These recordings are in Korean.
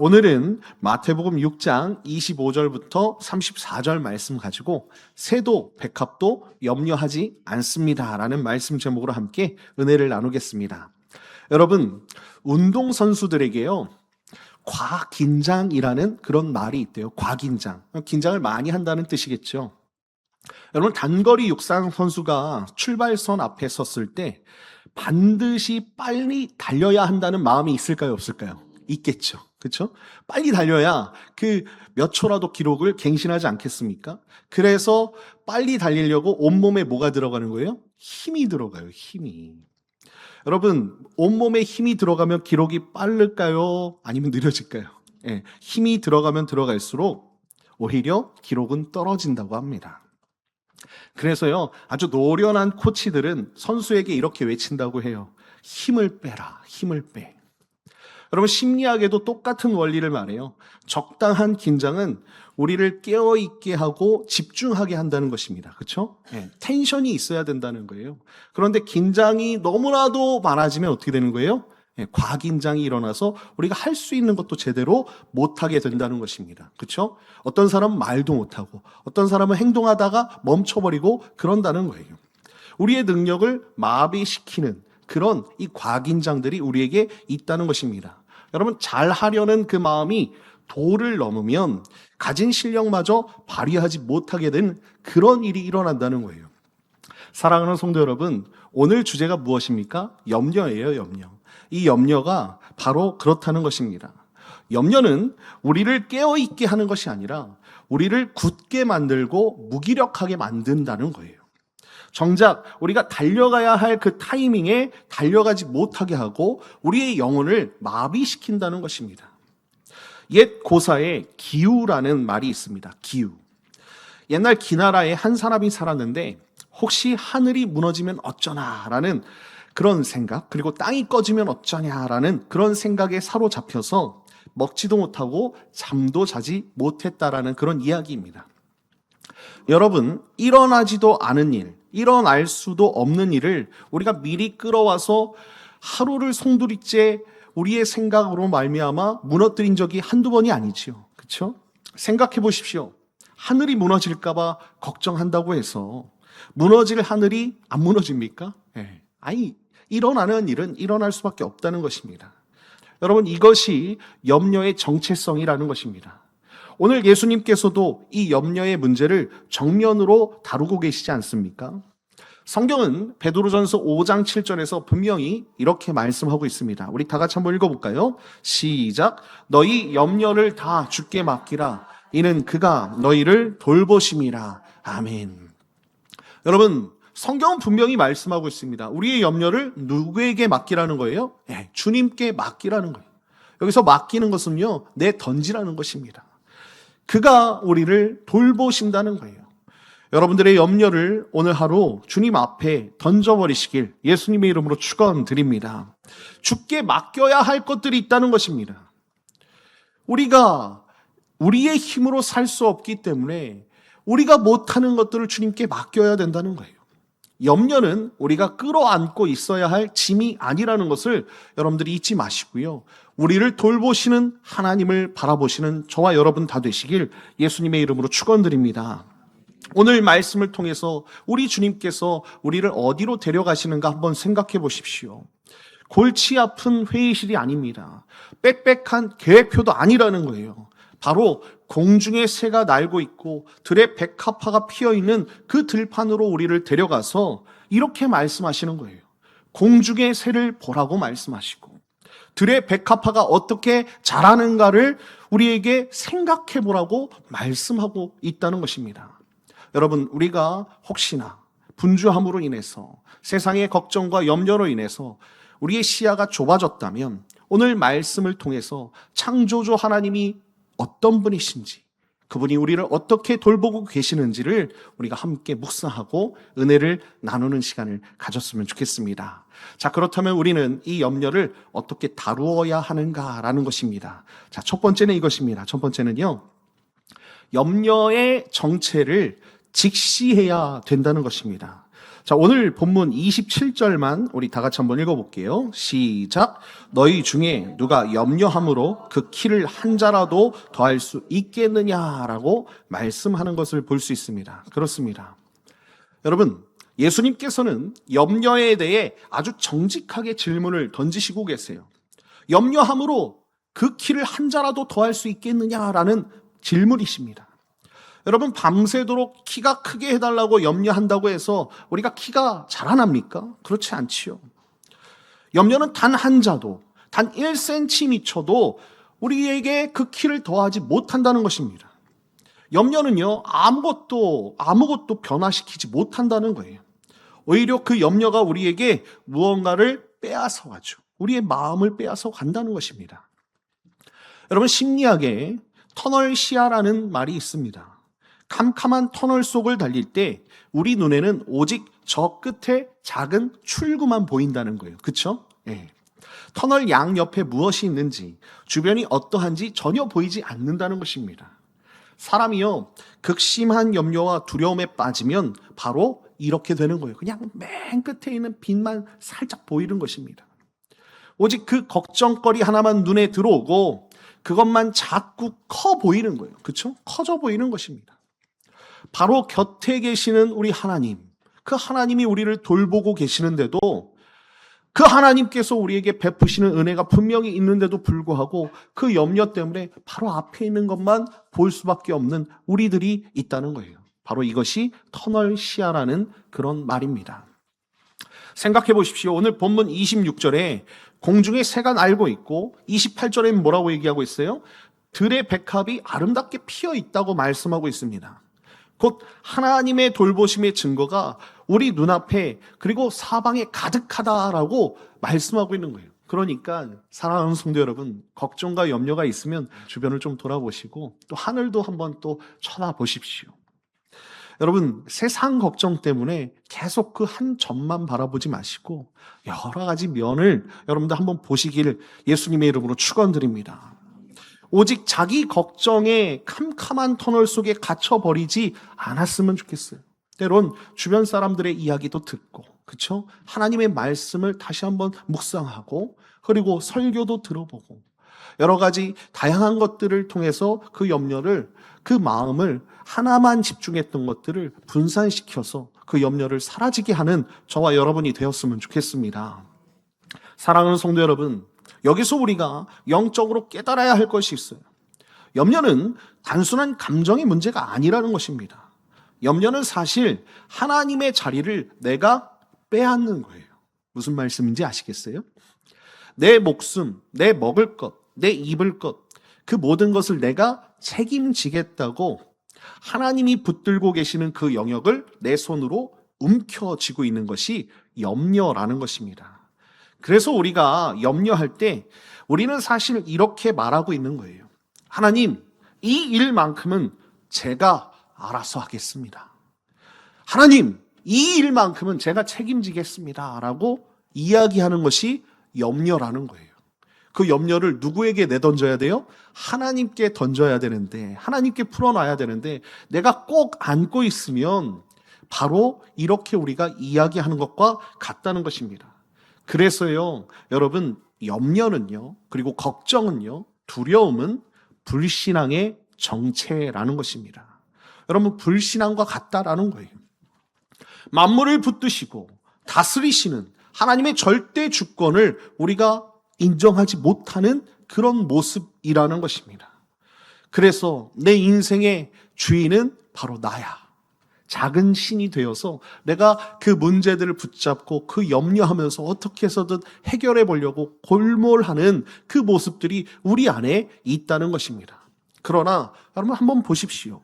오늘은 마태복음 6장 25절부터 34절 말씀 가지고 새도 백합도 염려하지 않습니다라는 말씀 제목으로 함께 은혜를 나누겠습니다. 여러분, 운동선수들에게요, 과긴장이라는 그런 말이 있대요. 과긴장. 긴장을 많이 한다는 뜻이겠죠. 여러분, 단거리 육상 선수가 출발선 앞에 섰을 때 반드시 빨리 달려야 한다는 마음이 있을까요, 없을까요? 있겠죠. 그렇죠? 빨리 달려야 그 몇 초라도 기록을 갱신하지 않겠습니까? 그래서 빨리 달리려고 온몸에 뭐가 들어가는 거예요? 힘이 들어가요, 힘이. 여러분, 온몸에 힘이 들어가면 기록이 빠를까요? 아니면 느려질까요? 힘이 들어가면 들어갈수록 오히려 기록은 떨어진다고 합니다. 그래서요, 아주 노련한 코치들은 선수에게 이렇게 외친다고 해요. 힘을 빼라, 힘을 빼. 여러분, 심리학에도 똑같은 원리를 말해요. 적당한 긴장은 우리를 깨어있게 하고 집중하게 한다는 것입니다. 그렇죠? 텐션이 있어야 된다는 거예요. 그런데 긴장이 너무나도 많아지면 어떻게 되는 거예요? 과긴장이 일어나서 우리가 할 수 있는 것도 제대로 못하게 된다는 것입니다. 그렇죠? 어떤 사람은 말도 못하고 어떤 사람은 행동하다가 멈춰버리고 그런다는 거예요. 우리의 능력을 마비시키는 그런 이 과긴장들이 우리에게 있다는 것입니다. 여러분, 잘하려는 그 마음이 도를 넘으면 가진 실력마저 발휘하지 못하게 된 그런 일이 일어난다는 거예요. 사랑하는 성도 여러분, 오늘 주제가 무엇입니까? 염려예요, 염려. 이 염려가 바로 그렇다는 것입니다. 염려는 우리를 깨어있게 하는 것이 아니라 우리를 굳게 만들고 무기력하게 만든다는 거예요. 정작 우리가 달려가야 할 그 타이밍에 달려가지 못하게 하고 우리의 영혼을 마비시킨다는 것입니다. 옛 고사에 기우라는 말이 있습니다. 기우. 옛날 기나라에 한 사람이 살았는데 혹시 하늘이 무너지면 어쩌나라는 그런 생각, 그리고 땅이 꺼지면 어쩌냐라는 그런 생각에 사로잡혀서 먹지도 못하고 잠도 자지 못했다라는 그런 이야기입니다. 여러분, 일어나지도 않은 일, 일어날 수도 없는 일을 우리가 미리 끌어와서 하루를 송두리째 우리의 생각으로 말미암아 무너뜨린 적이 한두 번이 아니지요. 그렇죠? 생각해 보십시오. 하늘이 무너질까 봐 걱정한다고 해서 무너질 하늘이 안 무너집니까? 아니, 일어나는 일은 일어날 수밖에 없다는 것입니다. 여러분, 이것이 염려의 정체성이라는 것입니다. 오늘 예수님께서도 이 염려의 문제를 정면으로 다루고 계시지 않습니까? 성경은 베드로전서 5장 7절에서 분명히 이렇게 말씀하고 있습니다. 우리 다 같이 한번 읽어볼까요? 시작. 너희 염려를 다 주께 맡기라. 이는 그가 너희를 돌보심이라. 아멘. 여러분, 성경은 분명히 말씀하고 있습니다. 우리의 염려를 누구에게 맡기라는 거예요? 주님께 맡기라는 거예요. 여기서 맡기는 것은요, 내던지라는 것입니다. 그가 우리를 돌보신다는 거예요. 여러분들의 염려를 오늘 하루 주님 앞에 던져버리시길 예수님의 이름으로 축원드립니다. 주께 맡겨야 할 것들이 있다는 것입니다. 우리가 우리의 힘으로 살 수 없기 때문에 우리가 못하는 것들을 주님께 맡겨야 된다는 거예요. 염려는 우리가 끌어안고 있어야 할 짐이 아니라는 것을 여러분들이 잊지 마시고요. 우리를 돌보시는 하나님을 바라보시는 저와 여러분 다 되시길 예수님의 이름으로 축원드립니다. 오늘 말씀을 통해서 우리 주님께서 우리를 어디로 데려가시는가 한번 생각해 보십시오. 골치 아픈 회의실이 아닙니다. 빽빽한 계획표도 아니라는 거예요. 바로 공중에 새가 날고 있고 들에 백합화가 피어있는 그 들판으로 우리를 데려가서 이렇게 말씀하시는 거예요. 공중의 새를 보라고 말씀하시고 들의 백합화가 어떻게 자라는가를 우리에게 생각해 보라고 말씀하고 있다는 것입니다. 여러분, 우리가 혹시나 분주함으로 인해서 세상의 걱정과 염려로 인해서 우리의 시야가 좁아졌다면 오늘 말씀을 통해서 창조주 하나님이 어떤 분이신지, 그분이 우리를 어떻게 돌보고 계시는지를 우리가 함께 묵상하고 은혜를 나누는 시간을 가졌으면 좋겠습니다. 자, 그렇다면 우리는 이 염려를 어떻게 다루어야 하는가라는 것입니다. 자, 첫 번째는 이것입니다. 첫 번째는요, 염려의 정체를 직시해야 된다는 것입니다. 자, 오늘 본문 27절만 우리 다 같이 한번 읽어볼게요. 시작. 너희 중에 누가 염려함으로 그 키를 한 자라도 더할 수 있겠느냐라고 말씀하는 것을 볼 수 있습니다. 그렇습니다. 여러분, 예수님께서는 염려에 대해 아주 정직하게 질문을 던지시고 계세요. 염려함으로 그 키를 한 자라도 더할 수 있겠느냐라는 질문이십니다. 여러분, 밤새도록 키가 크게 해달라고 염려한다고 해서 우리가 키가 자라납니까? 그렇지 않지요. 염려는 단 한 자도, 단 1cm도 우리에게 그 키를 더하지 못한다는 것입니다. 염려는요, 아무것도 변화시키지 못한다는 거예요. 오히려 그 염려가 우리에게 무언가를 빼앗아 가죠. 우리의 마음을 빼앗아 간다는 것입니다. 여러분, 심리학에 터널 시야라는 말이 있습니다. 캄캄한 터널 속을 달릴 때 우리 눈에는 오직 저 끝에 작은 출구만 보인다는 거예요. 그렇죠? 예. 터널 양옆에 무엇이 있는지, 주변이 어떠한지 전혀 보이지 않는다는 것입니다. 사람이요, 극심한 염려와 두려움에 빠지면 바로 이렇게 되는 거예요. 그냥 맨 끝에 있는 빛만 살짝 보이는 것입니다. 오직 그 걱정거리 하나만 눈에 들어오고 그것만 자꾸 커 보이는 거예요. 그렇죠? 커져 보이는 것입니다. 바로 곁에 계시는 우리 하나님, 그 하나님이 우리를 돌보고 계시는데도, 그 하나님께서 우리에게 베푸시는 은혜가 분명히 있는데도 불구하고 그 염려 때문에 바로 앞에 있는 것만 볼 수밖에 없는 우리들이 있다는 거예요. 바로 이것이 터널 시야라는 그런 말입니다. 생각해 보십시오. 오늘 본문 26절에 공중에 새가 날고 있고 28절에 뭐라고 얘기하고 있어요? 들의 백합이 아름답게 피어 있다고 말씀하고 있습니다. 곧 하나님의 돌보심의 증거가 우리 눈앞에 그리고 사방에 가득하다라고 말씀하고 있는 거예요. 그러니까 사랑하는 성도 여러분, 걱정과 염려가 있으면 주변을 좀 돌아보시고 또 하늘도 한번 또 쳐다보십시오. 여러분, 세상 걱정 때문에 계속 그 한 점만 바라보지 마시고 여러 가지 면을 여러분들 한번 보시기를 예수님의 이름으로 축원드립니다. 오직 자기 걱정에 캄캄한 터널 속에 갇혀버리지 않았으면 좋겠어요. 때론 주변 사람들의 이야기도 듣고, 그렇죠? 하나님의 말씀을 다시 한번 묵상하고, 그리고 설교도 들어보고, 여러 가지 다양한 것들을 통해서 그 염려를, 그 마음을 하나만 집중했던 것들을 분산시켜서 그 염려를 사라지게 하는 저와 여러분이 되었으면 좋겠습니다. 사랑하는 성도 여러분, 여기서 우리가 영적으로 깨달아야 할 것이 있어요. 염려는 단순한 감정의 문제가 아니라는 것입니다. 염려는 사실 하나님의 자리를 내가 빼앗는 거예요. 무슨 말씀인지 아시겠어요? 내 목숨, 내 먹을 것, 내 입을 것, 그 모든 것을 내가 책임지겠다고 하나님이 붙들고 계시는 그 영역을 내 손으로 움켜쥐고 있는 것이 염려라는 것입니다. 그래서 우리가 염려할 때 우리는 사실 이렇게 말하고 있는 거예요. 하나님, 이 일만큼은 제가 알아서 하겠습니다. 하나님, 이 일만큼은 제가 책임지겠습니다. 라고 이야기하는 것이 염려라는 거예요. 그 염려를 누구에게 내던져야 돼요? 하나님께 던져야 되는데, 하나님께 풀어놔야 되는데, 내가 꼭 안고 있으면 바로 이렇게 우리가 이야기하는 것과 같다는 것입니다. 그래서요, 여러분, 염려는요, 그리고 걱정은요, 두려움은 불신앙의 정체라는 것입니다. 여러분, 불신앙과 같다라는 거예요. 만물을 붙드시고 다스리시는 하나님의 절대 주권을 우리가 인정하지 못하는 그런 모습이라는 것입니다. 그래서 내 인생의 주인은 바로 나야. 작은 신이 되어서 내가 그 문제들을 붙잡고 그 염려하면서 어떻게 해서든 해결해 보려고 골몰하는 그 모습들이 우리 안에 있다는 것입니다. 그러나 여러분 한번 보십시오.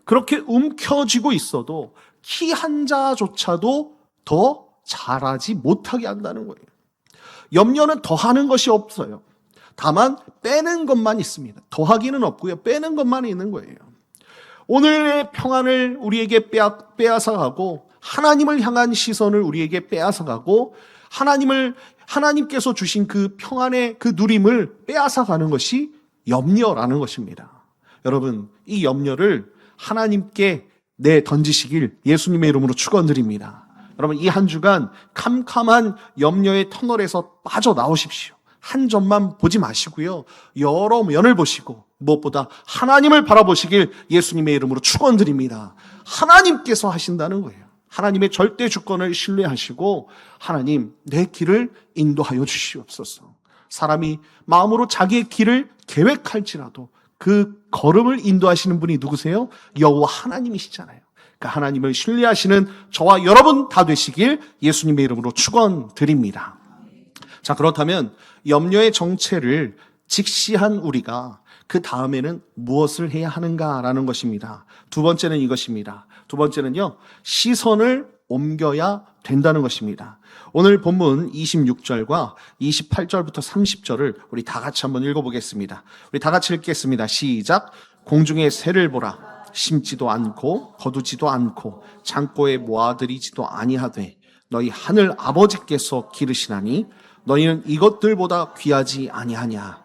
그렇게 움켜쥐고 있어도 키 한 자조차도 더 자라지 못하게 한다는 거예요. 염려는 더하는 것이 없어요. 다만 빼는 것만 있습니다. 더하기는 없고요. 빼는 것만 있는 거예요. 오늘의 평안을 우리에게 빼앗아가고 하나님을 향한 시선을 우리에게 빼앗아가고 하나님께서 주신 그 평안의 그 누림을 빼앗아가는 것이 염려라는 것입니다. 여러분, 이 염려를 하나님께 던지시길 예수님의 이름으로 축원드립니다. 여러분, 이 한 주간 캄캄한 염려의 터널에서 빠져나오십시오. 한 점만 보지 마시고요. 여러 면을 보시고 무엇보다 하나님을 바라보시길 예수님의 이름으로 축원드립니다. 하나님께서 하신다는 거예요. 하나님의 절대 주권을 신뢰하시고 하나님, 내 길을 인도하여 주시옵소서. 사람이 마음으로 자기의 길을 계획할지라도 그 걸음을 인도하시는 분이 누구세요? 여호와 하나님이시잖아요. 그러니까 하나님을 신뢰하시는 저와 여러분 다 되시길 예수님의 이름으로 축원드립니다. 자, 그렇다면 염려의 정체를 직시한 우리가 그 다음에는 무엇을 해야 하는가라는 것입니다. 두 번째는 이것입니다. 두 번째는요, 시선을 옮겨야 된다는 것입니다. 오늘 본문 26절과 28절부터 30절을 우리 다 같이 한번 읽어보겠습니다. 우리 다 같이 읽겠습니다. 시작. 공중의 새를 보라. 심지도 않고 거두지도 않고 창고에 모아들이지도 아니하되 너희 하늘 아버지께서 기르시나니 너희는 이것들보다 귀하지 아니하냐.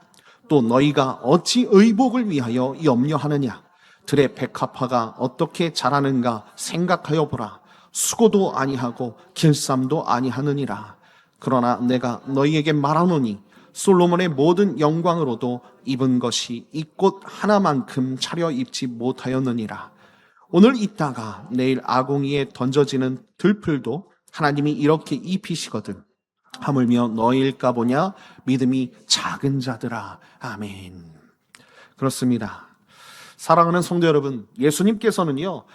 또 너희가 어찌 의복을 위하여 염려하느냐. 들의 백합화가 어떻게 자라는가 생각하여 보라. 수고도 아니하고 길쌈도 아니하느니라. 그러나 내가 너희에게 말하노니 솔로몬의 모든 영광으로도 입은 것이 이 꽃 하나만큼 차려입지 못하였느니라. 오늘 있다가 내일 아궁이에 던져지는 들풀도 하나님이 이렇게 입히시거든. 하물며 너희일까 보냐. 믿음이 작은 자들아. 아멘. 그렇습니다. 사랑하는 성도 여러분, 예수님께서는요,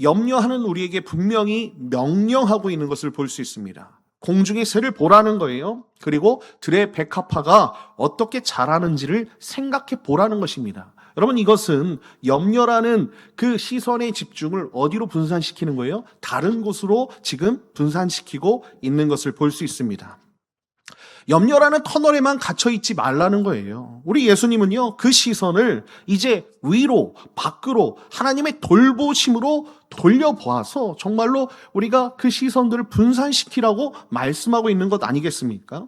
염려하는 우리에게 분명히 명령하고 있는 것을 볼 수 있습니다. 공중의 새를 보라는 거예요. 그리고 들의 백합화가 어떻게 자라는지를 생각해 보라는 것입니다. 여러분, 이것은 염려라는 그 시선의 집중을 어디로 분산시키는 거예요? 다른 곳으로 지금 분산시키고 있는 것을 볼 수 있습니다. 염려라는 터널에만 갇혀있지 말라는 거예요. 우리 예수님은요, 그 시선을 이제 위로, 밖으로 하나님의 돌보심으로 돌려보아서 정말로 우리가 그 시선들을 분산시키라고 말씀하고 있는 것 아니겠습니까?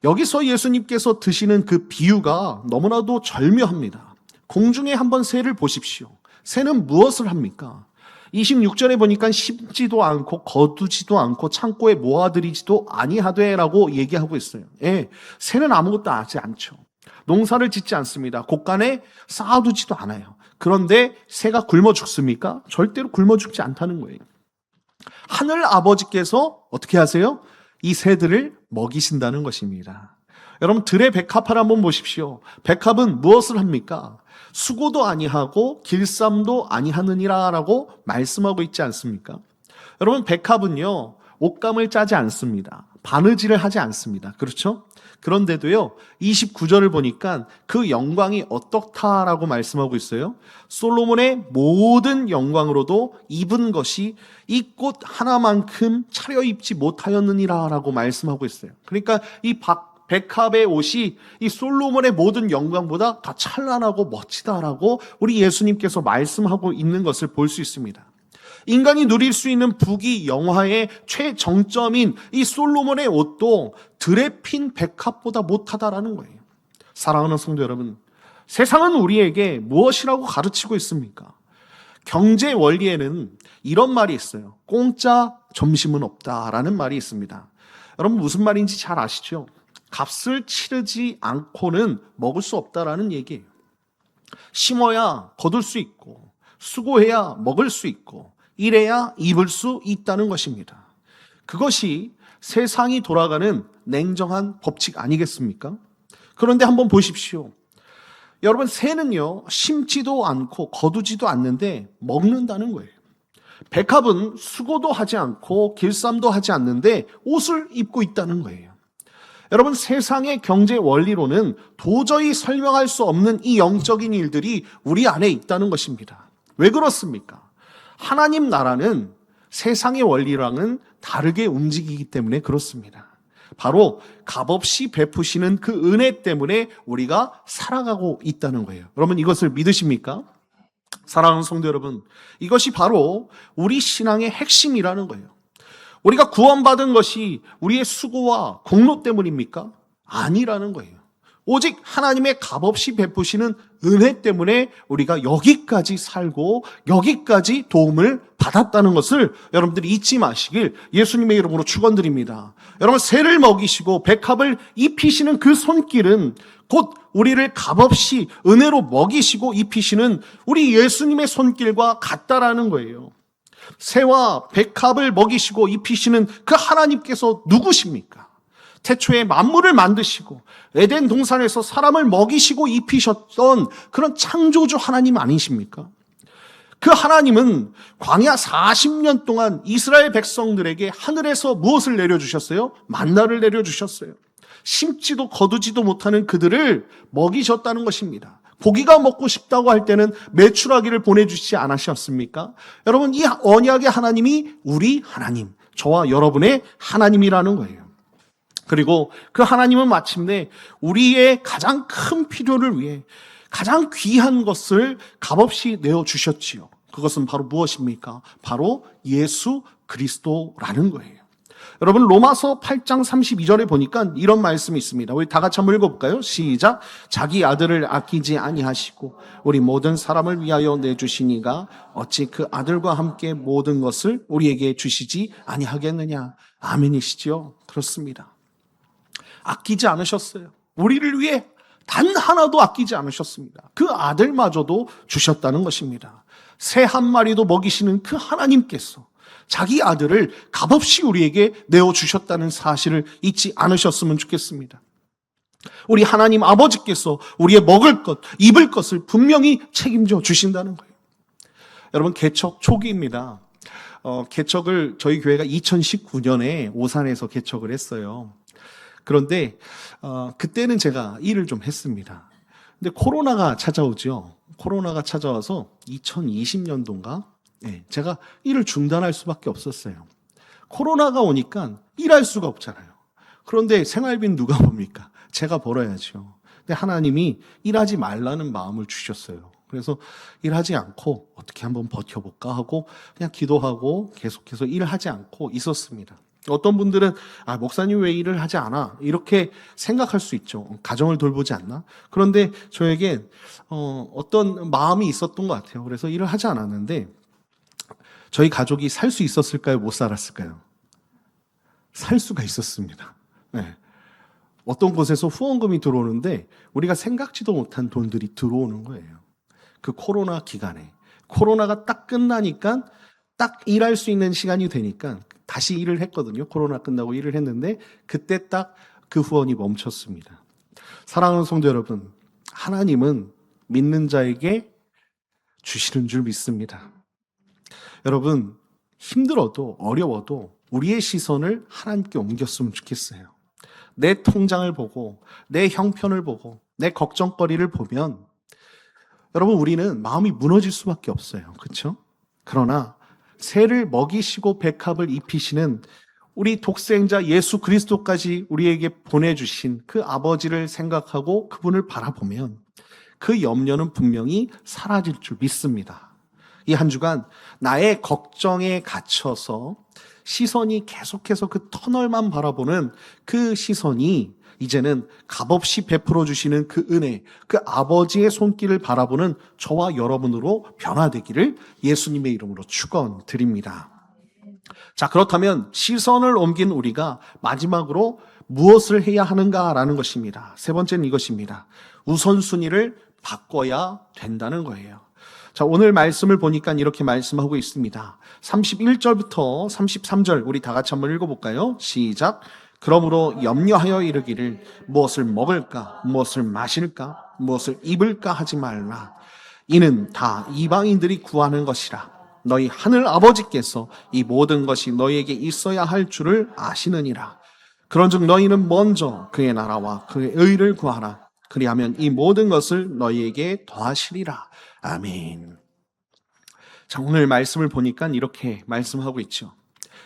여기서 예수님께서 드시는 그 비유가 너무나도 절묘합니다. 공중에 한번 새를 보십시오. 새는 무엇을 합니까? 26절에 보니까 심지도 않고 거두지도 않고 창고에 모아들이지도 아니하되라고 얘기하고 있어요. 예, 새는 아무것도 하지 않죠. 농사를 짓지 않습니다. 곳간에 쌓아두지도 않아요. 그런데 새가 굶어 죽습니까? 절대로 굶어 죽지 않다는 거예요. 하늘 아버지께서 어떻게 하세요? 이 새들을 먹이신다는 것입니다. 여러분, 들의 백합화를 한번 보십시오. 백합은 무엇을 합니까? 수고도 아니하고 길쌈도 아니하느니라라고 말씀하고 있지 않습니까? 여러분, 백합은요, 옷감을 짜지 않습니다. 바느질을 하지 않습니다. 그렇죠? 그런데도요, 29절을 보니까 그 영광이 어떻다라고 말씀하고 있어요. 솔로몬의 모든 영광으로도 입은 것이 이 꽃 하나만큼 차려입지 못하였느니라라고 말씀하고 있어요. 그러니까 이 백합의 옷이 이 솔로몬의 모든 영광보다 더 찬란하고 멋지다라고 우리 예수님께서 말씀하고 있는 것을 볼 수 있습니다. 인간이 누릴 수 있는 부귀 영화의 최정점인 이 솔로몬의 옷도 들에 핀 백합보다 못하다라는 거예요. 사랑하는 성도 여러분, 세상은 우리에게 무엇이라고 가르치고 있습니까? 경제 원리에는 이런 말이 있어요. 공짜 점심은 없다라는 말이 있습니다. 여러분, 무슨 말인지 잘 아시죠? 값을 치르지 않고는 먹을 수 없다라는 얘기예요. 심어야 거둘 수 있고 수고해야 먹을 수 있고 일해야 입을 수 있다는 것입니다. 그것이 세상이 돌아가는 냉정한 법칙 아니겠습니까? 그런데 한번 보십시오. 여러분, 새는요, 심지도 않고 거두지도 않는데 먹는다는 거예요. 백합은 수고도 하지 않고 길쌈도 하지 않는데 옷을 입고 있다는 거예요. 여러분, 세상의 경제 원리로는 도저히 설명할 수 없는 이 영적인 일들이 우리 안에 있다는 것입니다. 왜 그렇습니까? 하나님 나라는 세상의 원리랑은 다르게 움직이기 때문에 그렇습니다. 바로 값없이 베푸시는 그 은혜 때문에 우리가 살아가고 있다는 거예요. 여러분, 이것을 믿으십니까? 사랑하는 성도 여러분, 이것이 바로 우리 신앙의 핵심이라는 거예요. 우리가 구원받은 것이 우리의 수고와 공로 때문입니까? 아니라는 거예요. 오직 하나님의 값없이 베푸시는 은혜 때문에 우리가 여기까지 살고 여기까지 도움을 받았다는 것을 여러분들이 잊지 마시길 예수님의 이름으로 축원드립니다. 여러분, 새를 먹이시고 백합을 입히시는 그 손길은 곧 우리를 값없이 은혜로 먹이시고 입히시는 우리 예수님의 손길과 같다라는 거예요. 새와 백합을 먹이시고 입히시는 그 하나님께서 누구십니까? 태초에 만물을 만드시고 에덴 동산에서 사람을 먹이시고 입히셨던 그런 창조주 하나님 아니십니까? 그 하나님은 광야 40년 동안 이스라엘 백성들에게 하늘에서 무엇을 내려주셨어요? 만나를 내려주셨어요. 심지도 거두지도 못하는 그들을 먹이셨다는 것입니다. 고기가 먹고 싶다고 할 때는 메추라기를 보내주시지 않으셨습니까? 여러분, 이 언약의 하나님이 우리 하나님, 저와 여러분의 하나님이라는 거예요. 그리고 그 하나님은 마침내 우리의 가장 큰 필요를 위해 가장 귀한 것을 값없이 내어주셨지요. 그것은 바로 무엇입니까? 바로 예수 그리스도라는 거예요. 여러분, 로마서 8장 32절에 보니까 이런 말씀이 있습니다. 우리 다 같이 한번 읽어볼까요? 시작. 자기 아들을 아끼지 아니하시고 우리 모든 사람을 위하여 내주시니가 어찌 그 아들과 함께 모든 것을 우리에게 주시지 아니하겠느냐. 아멘이시죠? 그렇습니다. 아끼지 않으셨어요. 우리를 위해 단 하나도 아끼지 않으셨습니다. 그 아들마저도 주셨다는 것입니다. 새 한 마리도 먹이시는 그 하나님께서 자기 아들을 값없이 우리에게 내어주셨다는 사실을 잊지 않으셨으면 좋겠습니다. 우리 하나님 아버지께서 우리의 먹을 것, 입을 것을 분명히 책임져 주신다는 거예요. 여러분, 개척 초기입니다. 개척을 저희 교회가 2019년에 오산에서 개척을 했어요. 그런데 그때는 제가 일을 좀 했습니다. 근데 코로나가 찾아오죠. 코로나가 찾아와서 2020년도인가? 제가 일을 중단할 수밖에 없었어요. 코로나가 오니까 일할 수가 없잖아요. 그런데 생활비는 누가 봅니까? 제가 벌어야죠. 근데 하나님이 일하지 말라는 마음을 주셨어요. 그래서 일하지 않고 어떻게 한번 버텨볼까 하고 그냥 기도하고 계속해서 일하지 않고 있었습니다. 어떤 분들은 목사님 왜 일을 하지 않아? 이렇게 생각할 수 있죠. 가정을 돌보지 않나? 그런데 저에게 어떤 마음이 있었던 것 같아요. 그래서 일을 하지 않았는데 저희 가족이 살 수 있었을까요? 못 살았을까요? 살 수가 있었습니다. 네. 어떤 곳에서 후원금이 들어오는데 우리가 생각지도 못한 돈들이 들어오는 거예요. 그 코로나 기간에. 코로나가 딱 끝나니까 딱 일할 수 있는 시간이 되니까 다시 일을 했거든요. 코로나 끝나고 일을 했는데 그때 딱 그 후원이 멈췄습니다. 사랑하는 성도 여러분, 하나님은 믿는 자에게 주시는 줄 믿습니다. 여러분, 힘들어도 어려워도 우리의 시선을 하나님께 옮겼으면 좋겠어요. 내 통장을 보고 내 형편을 보고 내 걱정거리를 보면 여러분, 우리는 마음이 무너질 수밖에 없어요. 그렇죠? 그러나 새를 먹이시고 백합을 입히시는 우리 독생자 예수 그리스도까지 우리에게 보내주신 그 아버지를 생각하고 그분을 바라보면 그 염려는 분명히 사라질 줄 믿습니다. 이 한 주간 나의 걱정에 갇혀서 시선이 계속해서 그 터널만 바라보는 그 시선이 이제는 값없이 베풀어 주시는 그 은혜, 그 아버지의 손길을 바라보는 저와 여러분으로 변화되기를 예수님의 이름으로 축원드립니다. 자, 그렇다면 시선을 옮긴 우리가 마지막으로 무엇을 해야 하는가라는 것입니다. 세 번째는 이것입니다. 우선순위를 바꿔야 된다는 거예요. 자, 오늘 말씀을 보니까 이렇게 말씀하고 있습니다. 31절부터 33절 우리 다 같이 한번 읽어볼까요? 시작. 그러므로 염려하여 이르기를 무엇을 먹을까, 무엇을 마실까, 무엇을 입을까 하지 말라. 이는 다 이방인들이 구하는 것이라. 너희 하늘 아버지께서 이 모든 것이 너희에게 있어야 할 줄을 아시느니라. 그런즉 너희는 먼저 그의 나라와 그의 의를 구하라. 그리하면 이 모든 것을 너희에게 더하시리라. 아멘. 자, 오늘 말씀을 보니까 이렇게 말씀하고 있죠.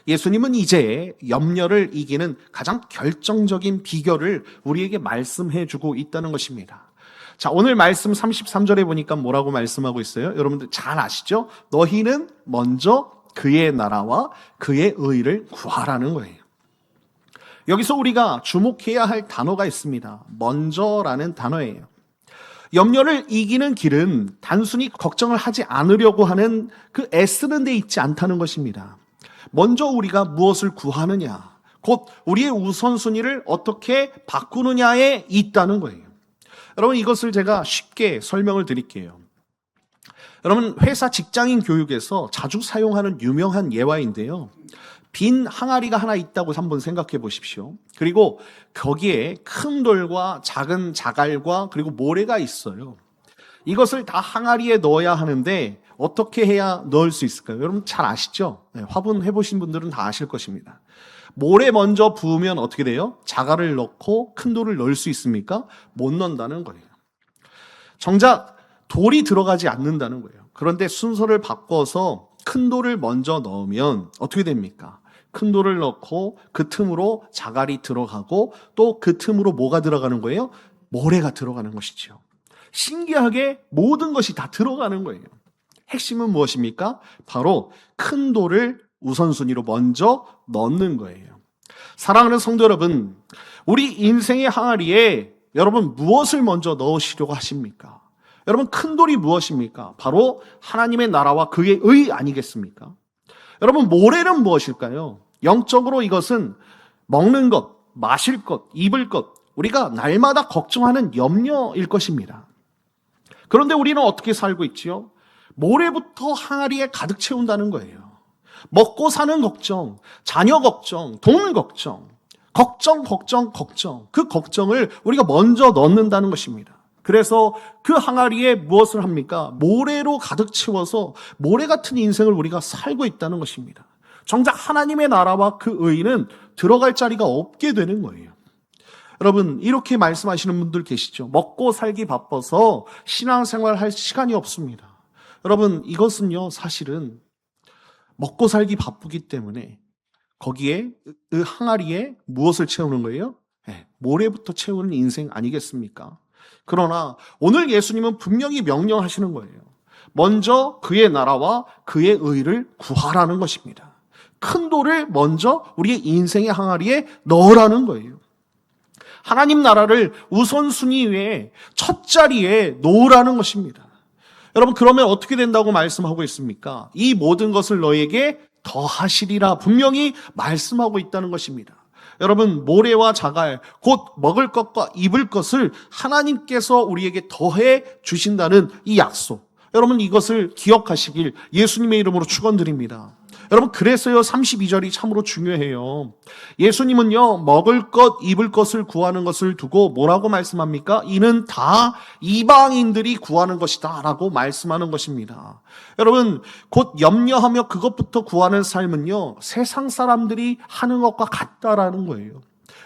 예수님은 이제 염려를 이기는 가장 결정적인 비결을 우리에게 말씀해 주고 있다는 것입니다. 자, 오늘 말씀 33절에 보니까 뭐라고 말씀하고 있어요? 여러분들 잘 아시죠? 너희는 먼저 그의 나라와 그의 의를 구하라는 거예요. 여기서 우리가 주목해야 할 단어가 있습니다. 먼저라는 단어예요. 염려를 이기는 길은 단순히 걱정을 하지 않으려고 하는 그 애쓰는 데 있지 않다는 것입니다. 먼저 우리가 무엇을 구하느냐, 곧 우리의 우선순위를 어떻게 바꾸느냐에 있다는 거예요. 여러분, 이것을 제가 쉽게 설명을 드릴게요. 여러분, 회사 직장인 교육에서 자주 사용하는 유명한 예화인데요. 빈 항아리가 하나 있다고 한번 생각해 보십시오. 그리고 거기에 큰 돌과 작은 자갈과 그리고 모래가 있어요. 이것을 다 항아리에 넣어야 하는데 어떻게 해야 넣을 수 있을까요? 여러분 잘 아시죠? 네, 화분 해보신 분들은 다 아실 것입니다. 모래 먼저 부으면 어떻게 돼요? 자갈을 넣고 큰 돌을 넣을 수 있습니까? 못 넣는다는 거예요. 정작 돌이 들어가지 않는다는 거예요. 그런데 순서를 바꿔서 큰 돌을 먼저 넣으면 어떻게 됩니까? 큰 돌을 넣고 그 틈으로 자갈이 들어가고 또 그 틈으로 뭐가 들어가는 거예요? 모래가 들어가는 것이죠. 신기하게 모든 것이 다 들어가는 거예요. 핵심은 무엇입니까? 바로 큰 돌을 우선순위로 먼저 넣는 거예요. 사랑하는 성도 여러분, 우리 인생의 항아리에 여러분 무엇을 먼저 넣으시려고 하십니까? 여러분 큰 돌이 무엇입니까? 바로 하나님의 나라와 그의 의 아니겠습니까? 여러분 모래는 무엇일까요? 영적으로 이것은 먹는 것, 마실 것, 입을 것, 우리가 날마다 걱정하는 염려일 것입니다. 그런데 우리는 어떻게 살고 있지요? 모래부터 항아리에 가득 채운다는 거예요. 먹고 사는 걱정, 자녀 걱정, 돈 걱정, 걱정. 그 걱정을 우리가 먼저 넣는다는 것입니다. 그래서 그 항아리에 무엇을 합니까? 모래로 가득 채워서 모래 같은 인생을 우리가 살고 있다는 것입니다. 정작 하나님의 나라와 그 의는 들어갈 자리가 없게 되는 거예요. 여러분 이렇게 말씀하시는 분들 계시죠? 먹고 살기 바빠서 신앙생활 할 시간이 없습니다. 여러분 이것은요 사실은 먹고 살기 바쁘기 때문에 거기에 그 항아리에 무엇을 채우는 거예요? 모래부터 채우는 인생 아니겠습니까? 그러나 오늘 예수님은 분명히 명령하시는 거예요. 먼저 그의 나라와 그의 의를 구하라는 것입니다. 큰 돌을 먼저 우리의 인생의 항아리에 넣으라는 거예요. 하나님 나라를 우선순위 위에 첫 자리에 놓으라는 것입니다. 여러분 그러면 어떻게 된다고 말씀하고 있습니까? 이 모든 것을 너에게 더하시리라 분명히 말씀하고 있다는 것입니다. 여러분 모래와 자갈 곧 먹을 것과 입을 것을 하나님께서 우리에게 더해 주신다는 이 약속, 여러분 이것을 기억하시길 예수님의 이름으로 축원드립니다. 여러분 그래서요 32절이 참으로 중요해요. 예수님은요 먹을 것 입을 것을 구하는 것을 두고 뭐라고 말씀합니까? 이는 다 이방인들이 구하는 것이다 라고 말씀하는 것입니다. 여러분 곧 염려하며 그것부터 구하는 삶은요 세상 사람들이 하는 것과 같다라는 거예요.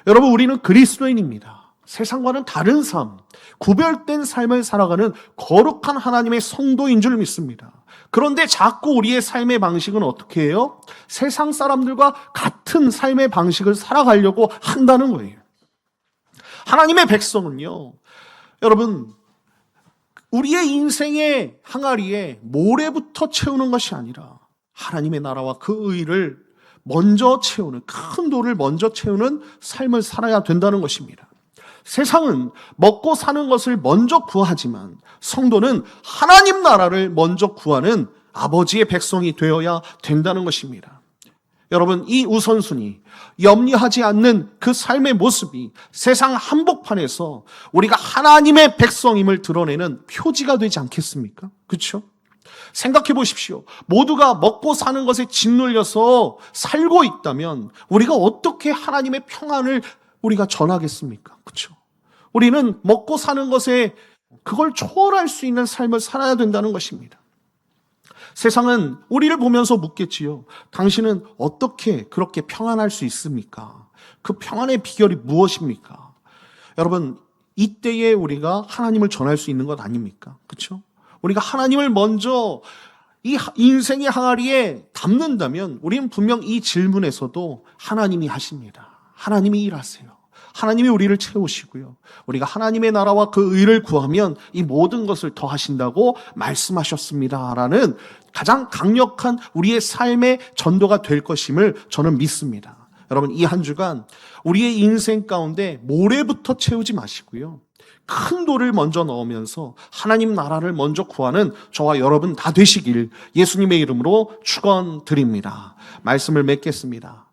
여러분 우리는 그리스도인입니다. 세상과는 다른 삶, 구별된 삶을 살아가는 거룩한 하나님의 성도인 줄 믿습니다. 그런데 자꾸 우리의 삶의 방식은 어떻게 해요? 세상 사람들과 같은 삶의 방식을 살아가려고 한다는 거예요. 하나님의 백성은요, 여러분, 우리의 인생의 항아리에 모래부터 채우는 것이 아니라 하나님의 나라와 그 의를 먼저 채우는, 큰 돌을 먼저 채우는 삶을 살아야 된다는 것입니다. 세상은 먹고 사는 것을 먼저 구하지만 성도는 하나님 나라를 먼저 구하는 아버지의 백성이 되어야 된다는 것입니다. 여러분 이 우선순위, 염려하지 않는 그 삶의 모습이 세상 한복판에서 우리가 하나님의 백성임을 드러내는 표지가 되지 않겠습니까? 그렇죠? 생각해 보십시오. 모두가 먹고 사는 것에 짓눌려서 살고 있다면 우리가 어떻게 하나님의 평안을 우리가 전하겠습니까? 그렇죠? 우리는 먹고 사는 것에 그걸 초월할 수 있는 삶을 살아야 된다는 것입니다. 세상은 우리를 보면서 묻겠지요. 당신은 어떻게 그렇게 평안할 수 있습니까? 그 평안의 비결이 무엇입니까? 여러분, 이때에 우리가 하나님을 전할 수 있는 것 아닙니까? 그렇죠? 우리가 하나님을 먼저 이 인생의 항아리에 담는다면 우리는 분명 이 질문에서도 하나님이 하십니다. 하나님이 일하세요. 하나님이 우리를 채우시고요. 우리가 하나님의 나라와 그 의를 구하면 이 모든 것을 더하신다고 말씀하셨습니다라는 가장 강력한 우리의 삶의 전도가 될 것임을 저는 믿습니다. 여러분, 이 한 주간 우리의 인생 가운데 모래부터 채우지 마시고요. 큰 돌을 먼저 넣으면서 하나님 나라를 먼저 구하는 저와 여러분 다 되시길 예수님의 이름으로 축원드립니다. 말씀을 맺겠습니다.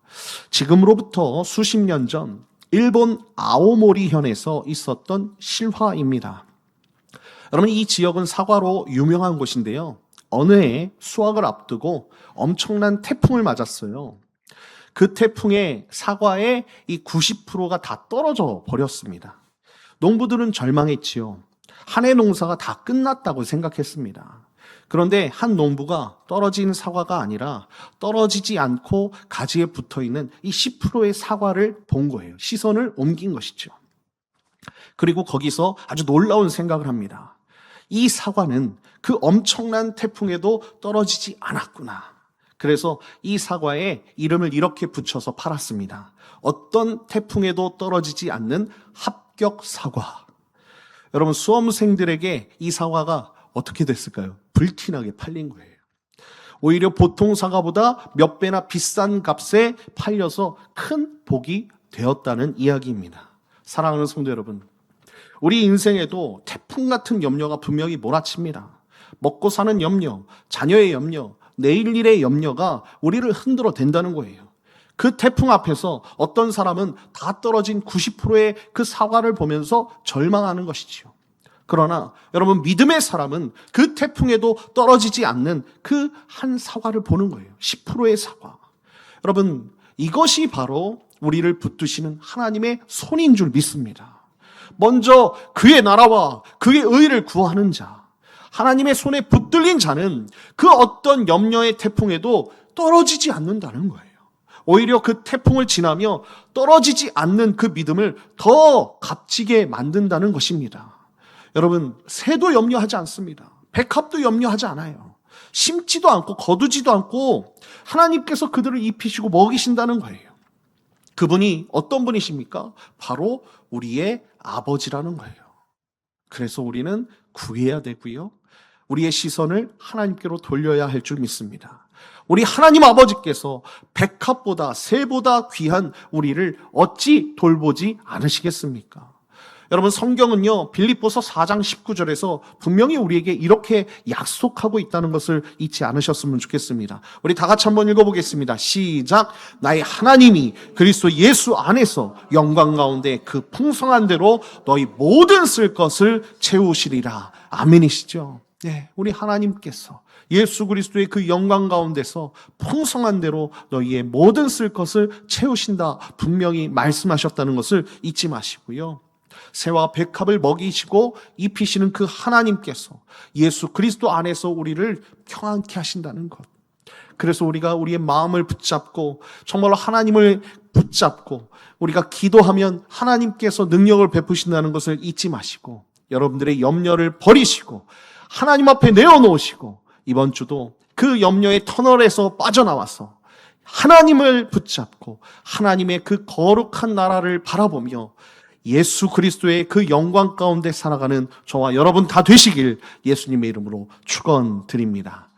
지금으로부터 수십 년 전 일본 아오모리현에서 있었던 실화입니다. 여러분, 이 지역은 사과로 유명한 곳인데요. 어느 해 수확을 앞두고 엄청난 태풍을 맞았어요. 그 태풍에 사과의 이 90%가 다 떨어져 버렸습니다. 농부들은 절망했지요. 한 해 농사가 다 끝났다고 생각했습니다. 그런데 한 농부가 떨어진 사과가 아니라 떨어지지 않고 가지에 붙어있는 이 10%의 사과를 본 거예요. 시선을 옮긴 것이죠. 그리고 거기서 아주 놀라운 생각을 합니다. 이 사과는 그 엄청난 태풍에도 떨어지지 않았구나. 그래서 이 사과에 이름을 이렇게 붙여서 팔았습니다. 어떤 태풍에도 떨어지지 않는 합격 사과. 여러분, 수험생들에게 이 사과가 어떻게 됐을까요? 불티나게 팔린 거예요. 오히려 보통 사과보다 몇 배나 비싼 값에 팔려서 큰 복이 되었다는 이야기입니다. 사랑하는 성도 여러분, 우리 인생에도 태풍 같은 염려가 분명히 몰아칩니다. 먹고 사는 염려, 자녀의 염려, 내일 일의 염려가 우리를 흔들어 댄다는 거예요. 그 태풍 앞에서 어떤 사람은 다 떨어진 90%의 그 사과를 보면서 절망하는 것이지요. 그러나 여러분, 믿음의 사람은 그 태풍에도 떨어지지 않는 그 한 사과를 보는 거예요. 10%의 사과. 여러분, 이것이 바로 우리를 붙드시는 하나님의 손인 줄 믿습니다. 먼저 그의 나라와 그의 의를 구하는 자, 하나님의 손에 붙들린 자는 그 어떤 염려의 태풍에도 떨어지지 않는다는 거예요. 오히려 그 태풍을 지나며 떨어지지 않는 그 믿음을 더 값지게 만든다는 것입니다. 여러분, 새도 염려하지 않습니다. 백합도 염려하지 않아요. 심지도 않고 거두지도 않고 하나님께서 그들을 입히시고 먹이신다는 거예요. 그분이 어떤 분이십니까? 바로 우리의 아버지라는 거예요. 그래서 우리는 구해야 되고요. 우리의 시선을 하나님께로 돌려야 할 줄 믿습니다. 우리 하나님 아버지께서 백합보다 새보다 귀한 우리를 어찌 돌보지 않으시겠습니까? 여러분, 성경은요, 빌립보서 4장 19절에서 분명히 우리에게 이렇게 약속하고 있다는 것을 잊지 않으셨으면 좋겠습니다. 우리 다 같이 한번 읽어보겠습니다. 시작. 나의 하나님이 그리스도 예수 안에서 영광 가운데 그 풍성한 대로 너희 모든 쓸 것을 채우시리라. 아멘이시죠? 네, 우리 하나님께서 예수 그리스도의 그 영광 가운데서 풍성한 대로 너희의 모든 쓸 것을 채우신다. 분명히 말씀하셨다는 것을 잊지 마시고요. 새와 백합을 먹이시고 입히시는 그 하나님께서 예수 그리스도 안에서 우리를 평안케 하신다는 것. 그래서 우리가 우리의 마음을 붙잡고 정말로 하나님을 붙잡고 우리가 기도하면 하나님께서 능력을 베푸신다는 것을 잊지 마시고 여러분들의 염려를 버리시고 하나님 앞에 내어놓으시고 이번 주도 그 염려의 터널에서 빠져나와서 하나님을 붙잡고 하나님의 그 거룩한 나라를 바라보며 예수 그리스도의 그 영광 가운데 살아가는 저와 여러분 다 되시길 예수님의 이름으로 축원드립니다.